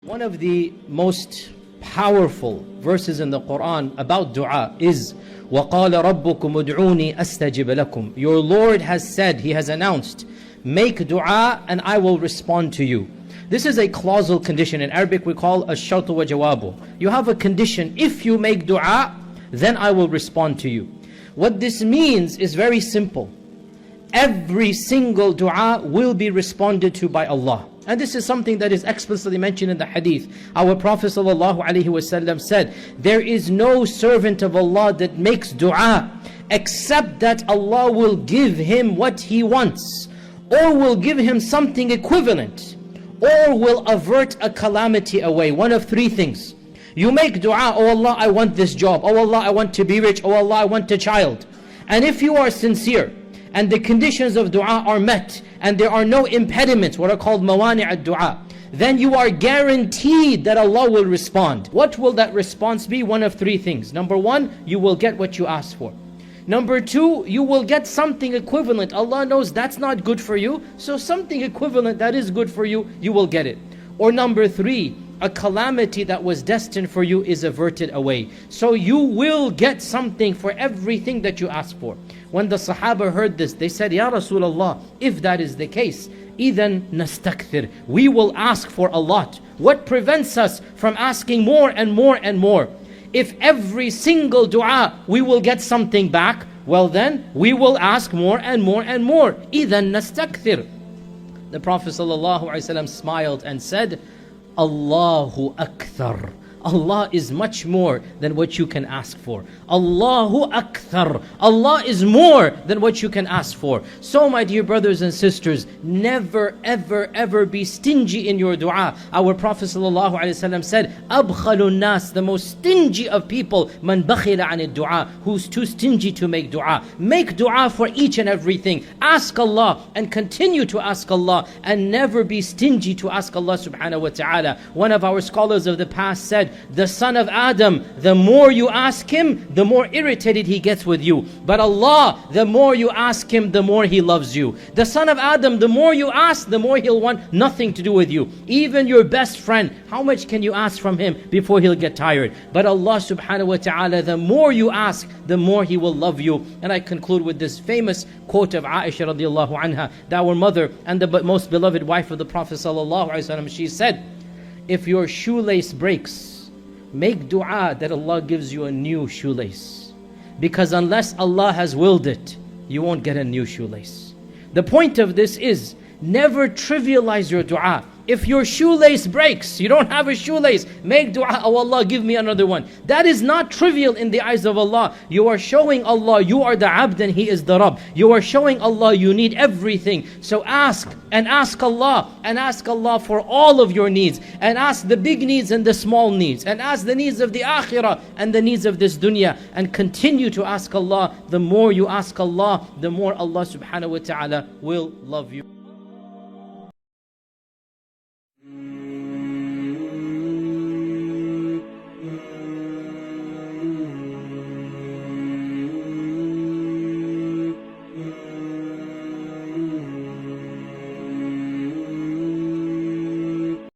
One of the most powerful verses in the Quran about dua is وَقَالَ رَبُّكُمْ أُدْعُونِي أَسْتَجِبَ لَكُمْ. Your Lord has said, He has announced, make dua and I will respond to you. This is a clausal condition. In Arabic we call a shartu wa jawabu. You have a condition, if you make dua, then I will respond to you. What this means is very simple. Every single dua will be responded to by Allah. And this is something that is explicitly mentioned in the hadith. Our Prophet ﷺ said, there is no servant of Allah that makes dua except that Allah will give him what he wants, or will give him something equivalent, or will avert a calamity away. One of three things. You make dua, oh Allah, I want this job. Oh Allah, I want to be rich. Oh Allah, I want a child. And if you are sincere, and the conditions of dua are met, and there are no impediments, what are called mawani' ad-dua, then you are guaranteed that Allah will respond. What will that response be? One of three things. Number one, you will get what you asked for. Number two, you will get something equivalent. Allah knows that's not good for you, so something equivalent that is good for you, you will get it. Or number three, a calamity that was destined for you is averted away. So you will get something for everything that you ask for. When the Sahaba heard this, they said, Ya Rasulullah, if that is the case, إِذَن نَسْتَكْثِرْ, we will ask for a lot. What prevents us from asking more and more and more? If every single dua we will get something back, well then we will ask more and more and more. إِذَن نَسْتَكْثِرْ. The Prophet ﷺ smiled and said, Allahu Akthar. Allah is much more than what you can ask for. Allahu Akthar. Allah is more than what you can ask for. So my dear brothers and sisters, never ever ever be stingy in your dua. Our Prophet ﷺ said, Abkhalun nas, the most stingy of people, man bakhila an dua, who's too stingy to make dua. Make dua for each and everything. Ask Allah and continue to ask Allah, and never be stingy to ask Allah subhanahu wa ta'ala. One of our scholars of the past said, the son of Adam, the more you ask him, the more irritated he gets with you. But Allah, the more you ask him, the more he loves you. The son of Adam, the more you ask, the more he'll want nothing to do with you. Even your best friend, how much can you ask from him before he'll get tired? But Allah subhanahu wa ta'ala, the more you ask, the more he will love you. And I conclude with this famous quote of Aisha radiallahu anha, our mother and the most beloved wife of the Prophet sallallahu alaihi wasallam. She said, if your shoelace breaks, make dua that Allah gives you a new shoelace. Because unless Allah has willed it, you won't get a new shoelace. The point of this is, never trivialize your dua. If your shoelace breaks, you don't have a shoelace, make dua, oh Allah, give me another one. That is not trivial in the eyes of Allah. You are showing Allah you are the abd and He is the Rabb. You are showing Allah you need everything. So ask and ask Allah, and ask Allah for all of your needs, and ask the big needs and the small needs, and ask the needs of the akhirah and the needs of this dunya, and continue to ask Allah. The more you ask Allah, the more Allah subhanahu wa ta'ala will love you.